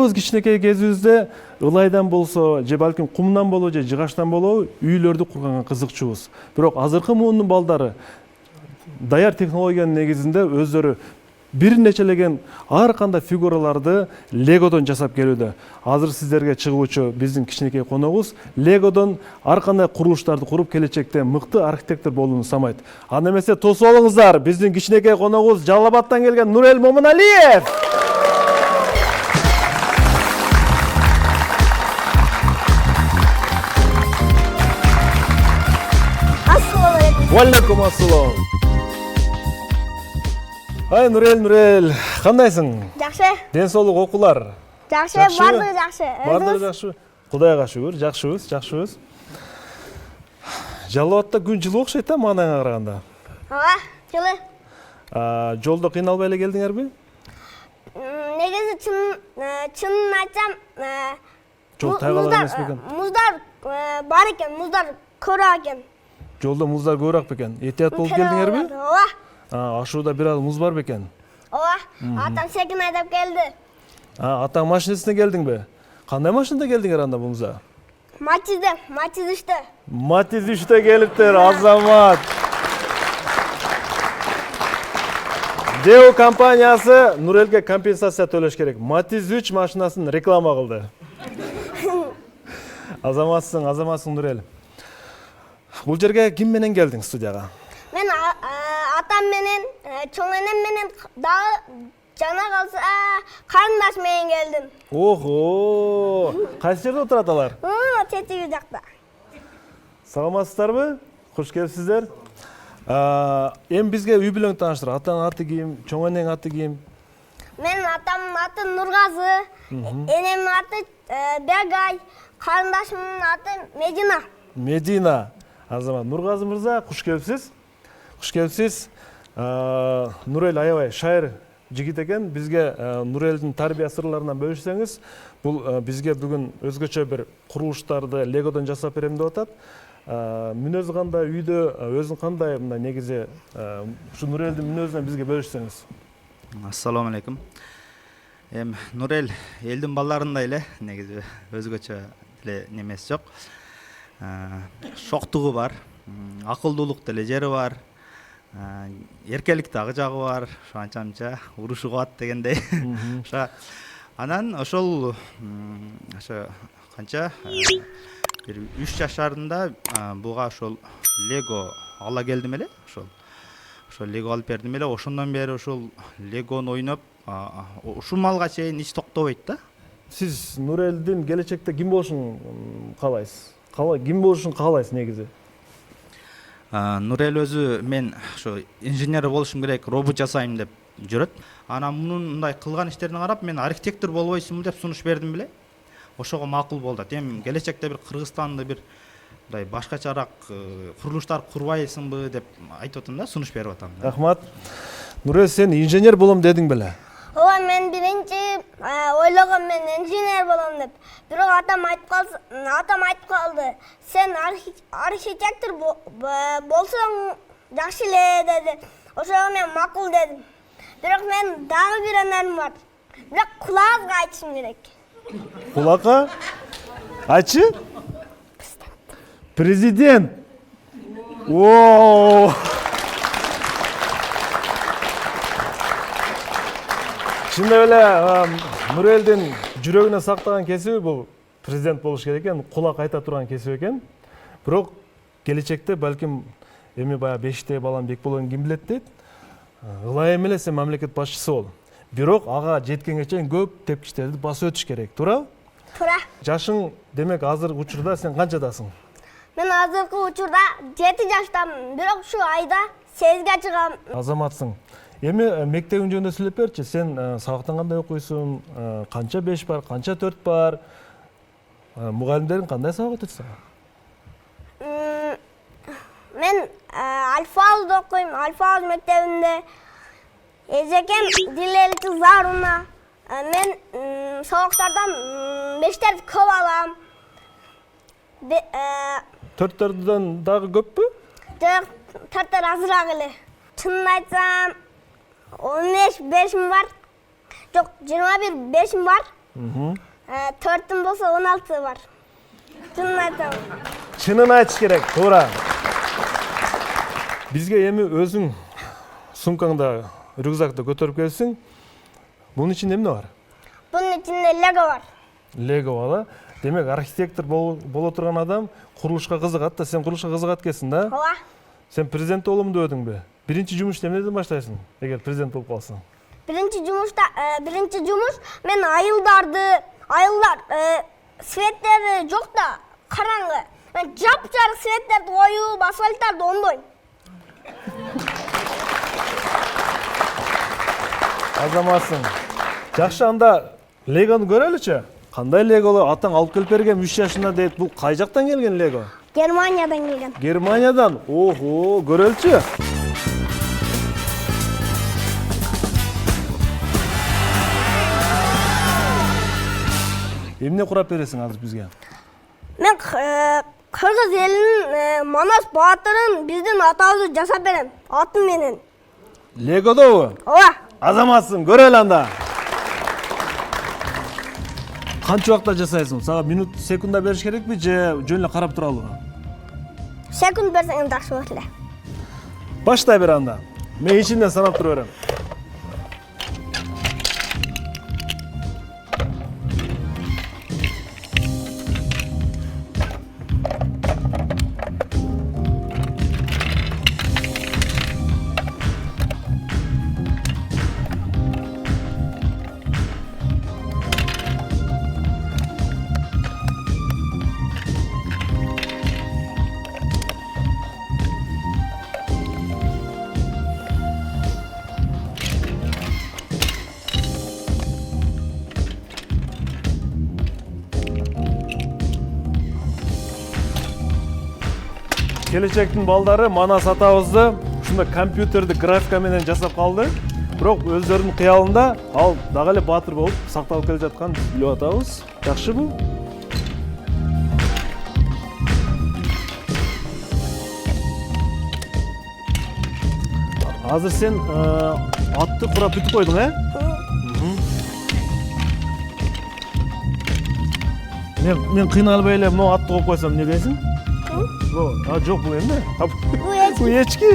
Өзүбүз кичинекей кезибизде ылайдан болсо, же балким кумдан болобу, же жыгачтан болобу үйлөрдү курганга кызыкчубуз. Бирок азыркы муунун балдары даяр технологиянын негизинде өздөрү бир нечелеген ар кандай фигураларды легодон жасап келүүдө. Азыр сиздерге чыгуучу биздин кичинекей коногубуз легодон ар кандай курулуштарды куруп келечекте мыкты архитектор болууну самайт. Анда эмесе тосуп алыңыздар, биздин кичинекей коногубуз Жалал Абадтан келген Нурел Момуналиев. Валейкум ассалам. Ай, Нурел, кандайсың? Жакшы. Ден соолук, окуулар? Жакшы, бардыгы жакшы. Бардыгы жакшы. Кудайга шүгүр, жакшыбыз. Жалал Абадта күн жылуу окшойт да маанайга караганда. Ооба, жылуу. Жолдо кыйналбай эле келдиңерби? Негизи чынын айтсам, Жол тайгалак эмес бекен? Муздар бар экен, муздар көбүрөөк экен. Жолдо муздар көбүрөөк бекен? Этият болуп келдиңерби? Ооба. Ашууда бир аз муз бар бекен? Ооба. Атам секин айдап келди. Атаң машинасында келдиңби? Кандай машинада келдиңер анда бумуза? Матиз 3-тө. Матиз 3-тө келиптер, Азамат. Део компаниясы Нурелге компенсация төлөш керек. Матиз 3 машинасын реклама кылды. Азаматсың Нурел. Бул жерге ким менен келдиң студияга? Мен атам менен, чоң энем менен дагы жана калса карындаш менен келдим. Охо! Кайсы жерде отурат алар? Четиги жакта. Саламатсыздарбы? Кош келипсиздер. Эми бизге үй бүлөң тааныштыр. Атаң аты ким? Чоң энең аты ким? Менин атамдын аты Нургазы, энемдин аты Бегай, карындашымдын аты Медина. Азамат, Нургазы мырза, кош келипсиз. Нурел аябай шайыр жигит экен. Бизге Нурелдин тарбия сырларынан бөлүшсөңүз, бул бизге бүгүн өзгөчө бир курулуштарды легодон жасап берем деп атат. Мүнөзү кандай, үйдө өзүң кандай, мындай негизи ушу Нурелдин мүнөзүнөн бизге бөлүшсөңүз. Ассаламу алейкум. Нурел элдин балдарындай эле, негизи өзгөчө эле немеси жок. Шоктугу бар, акылдуулук деле жери бар, эркелик дагы жагы бар, анча-мынча урушу кылат дегендей. Анан ошол канча бир 3 жашарында буга ошол лего ала келдим эле, ошол лего алып бердим эле. Ошондон бери ошол легону ойноп, ушул малга чейин эч токтобойт да. Сиз Нурелдин келечекте ким болушун каалайсыз? Ким болушун каалайсыз негизи? Нурел өзү мен ошо инженер болушум керек, робот жасайм деп жүрөт. Анан мунун мындай кылган иштерине карап мен архитектор болбойсуңбу деп сунуш бердим беле. Ошого макул болду. Эми келечекте бир Кыргызстанды бир мындай башкачараак курулуштар курбайсыңбы деп айтып атам да, сунуш берип атам. Рахмат. Нурел, сен инженер болом дедиң беле? Ооба, мен биринчи ойлогом мен инженер болом деп. Бирок атам айтып калды. Сен архитектор болсоң жакшы эле деди. Ошого мен макул дедим. Бирок мен дагы бир энем бар. Бирок кулакка айтышым керек. Кулакка? Айтчы? Президент. Ооо! Чындап эле Нурелдин жүрөгүнө сактаган кесиби бул президент болуш керек экен, кулак айта турган кесип экен. Бирок келечекте балким эми баягы бешиктеги балам Бекболон ким билет дейт. Ылайым эле сен мамлекет башчысы бол. Бирок ага жеткенге чейин көп тепкичтерди басып өтүш керек, туурабы? Туура. Жашың демек азыр учурда сен канчадасың? Мен азыркы учурда 7 жаштамын, бирок ушу айда 8ге чыгам. Азаматсың. Эми мектебиң жөнүндө сүйлөп берчи. Сен сабактан кандай окуйсуң? Канча 5 бар, канча 4 бар? Мугалимдериң кандай сабак өтөт сага? Мен Альфа-Ауызда окуйм, Альфа-Ауыз мектебинде. Эжекем Дилелки Заруна. Мен сабактардан 5 көп алам. 4 дагы көппү? Жок, 4 азыраак эле. Чынын айтсам, 15 5 бар. Жок, 21 5 бар. 4'üm болса 16 бар. Шынын айтамын. Чынын айтыш керек, туура. Бизге эми өзүң сумкаңда, рюкзакты көтөрүп келсиң. Бунун ичинде эмне бар? Bunun içinde Lego var. Лего бала. Демек, архитектор боло турган адам курулушка кызыгат да, сен курулушка кызыгат экенсиң да? Ооба. Сен президент болом деп өдүң бе? Биринчи жумуш эмнеден баштайсың? Эгер президент болуп калсаң. Birinci cumuş men ayıllar svetleri çok da karanlığı. Ben capcarık svetlerdi koyup asfaltlarda ondayım. Азаматсың. Жакшы, анда Легону көрөлүчү. Кандай Лего? Атаң алып келип берген 3 жашында дейт. Бул кай жактан келген Лего? Germanya'dan geldim. Германиядан. Ого, көрөлүчү. Эмне курап бересиң азыр бизге? Men Kırgız elinin Manas Bahtır'ın bizden atağızı jasap berem. Atım menen. Легодобу? Ооба. Азаматсың, көрөлү анда. Канча убакта жасайсың? Сага минут, секунда бериш керекпи же жөн эле карап туралыбы? Sekund bersen жақсы болот эле. Баштай бер анда. Мен ичинден санап тура берем. Келечектин балдары Манас атабызды ушундай компьютерди графика менен жасап калды. Бирок өздөрүнүн кыялында ал дагы эле баатыр болуп сакталып келе жатканын биз билип атабыз. Жакшыбы? Азыр сен атты курап бүтүп койдуң, Мен кыйналбай эле могу атты коюп койсом эмне дейсиң? Жок, бул эмне? Бул эчки.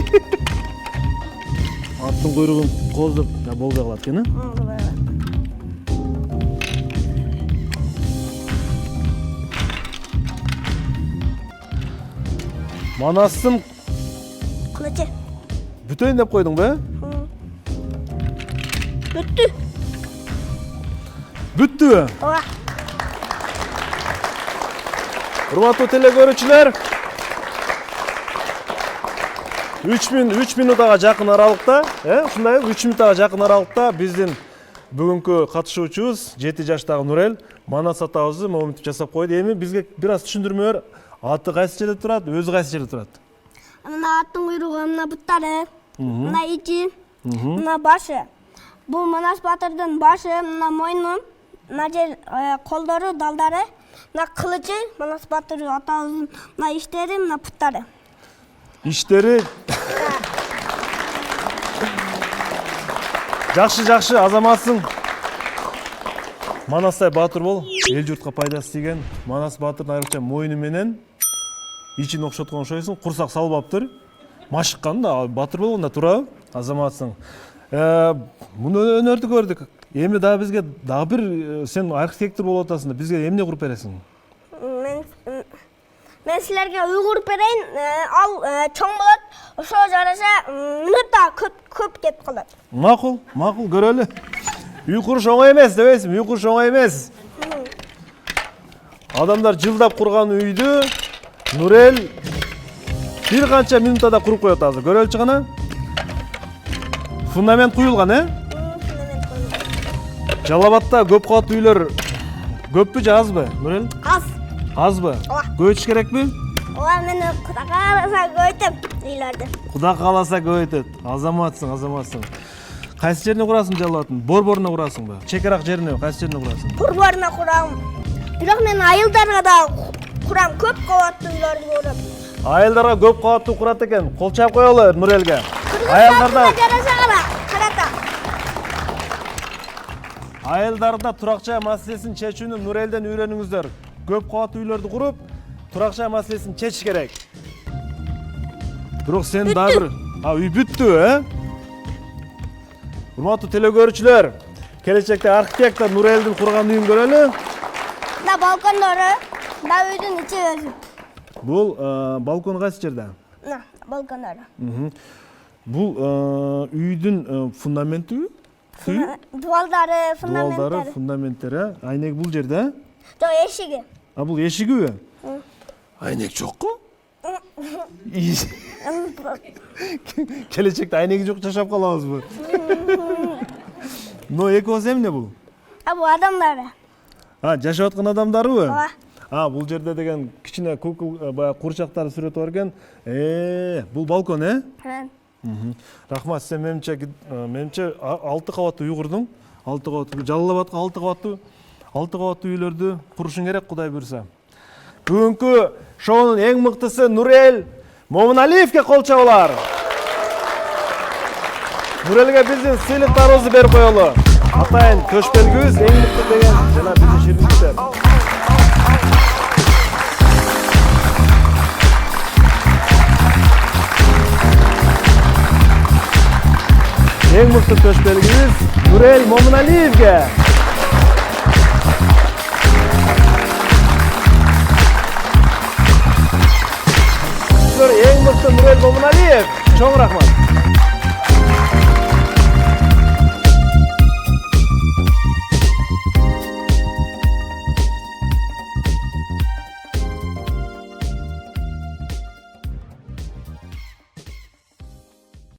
Аттын куйругун кооздоп болбой калат экен, Манастын Kılıcı. бүтөйүн деп койдуң бе? Бүттү. Бүттүбү? Ооба. Урматтуу телекөрүүчүлөр, 3 минутага жакын аралыкта, ушундай 3 минутага жакын аралыкта биздин бүгүнкү катышуучубуз 7 жаштагы Нурел Манас атабызды моминтип жасап койду. Эми бизге бир аз түшүндүрмө бер. Аты кайсы жерде турат, өзү кайсы жерде турат? Мына аттын куйругу, мына буттары, мына ичи, мына башы. Бул Манас Батырдын башы, мына мойну, мына жер колдору, далдары, мына кылычы, Манас Батыр атабыздын мына иштери, мына буттары. Иштери жакшы, азаматсың. Манастай баатыр бол, эл журтка пайдасы тийген. Манас баатырдын айрыкча мойну менен ичин окшоткон окшойсуң, курсак салбаптыр. Машыккан да, баатыр болгондо туурабы? Азаматсың. Муну өнөрдү көрдүк. Эми дагы бизге дагы бир сен архитектор болуп атасың да, бизге эмне куруп бересиң? Мен силерге үй куруп берейин, ал чоң болот, ошо жараша минутта көп кетип калат. Макул, көрөлү. Үй куруш оңой эмес дебейсиңби? Үй куруш оңой эмес. Адамдар жылдап курган үйдү Нурел бир канча минутада куруп коет азыр. Көрөлүчү гана. Фундамент куюлган, Жалал-Абадта көп кабаттуу үйлөр көппү же азбы, Нурел? Азбы? Көбөйтүш керекпи? Ооба, мен Куда кааласа көбөйтөм үйлөрдү. Куда кааласа көбөйтөт. Азаматсың. Кайсы жерине курасың Жалал-Абадтын? Борборуна курасыңбы? Чекарак жерине, кайсы жерине курасың? Борборуна курам. Бирок мен айылдарга да курам, көп кабаттуу үйлөрдү курам. Айылдарга көп кабаттуу курат экен. Кол чаап коелу Нурелге. Айылдарда жараша карата. Айылдарда турак жай маселесин чечүүнү Нурелден үйрөнүңүздөр. Көп кабаттуу үйлөрдү куруп, турак жай маселесин чечиш керек. Бирок сен дагы бир үй бүттү, Урматтуу телекөрүүчүлөр, келечекте архитектор Нурелдин курган үйүн көрөлү. Да балкондору, да үйдүн ичи өзү. Бул балкон кайсы жерде? На, балкондору. Бул үйдүн фундаментиби? Дуалдары, Дуалдары, фундаменттери. фундаменттери. Айнек бул жерде? Жок, эшиги. Бул эшигиби? Айнек жокку? Келечекте айнеги жок жашап калабызбы? Но экөөсү эмне бул? Бул адамдары. Жашап аткан адамдарбы? Ооба. Бул жерде деген кичине кукол баягы курчактарды сүрөтүп бар экен. Бул балкон, Рахмат, сен менимче 6 кабаттуу үй курдуң. 6 кабаттуу, Жалал Абадка 6 кабаттуу үйлөрдү курушуң керек, Кудай буйрса. Бүгүнкү шоунун эң мыктысы Нурел Момуналиевге кол чабуулар. Нурелге биздин сыйлыктарыбызды берип коелу. Атайын көч белгибиз эң мыкты деген жана биздин шериктер. Эң мыкты көч белгибиз Нурел Момуналиевге. Эң мыкты Нурел Момуналиев. Чоң рахмат.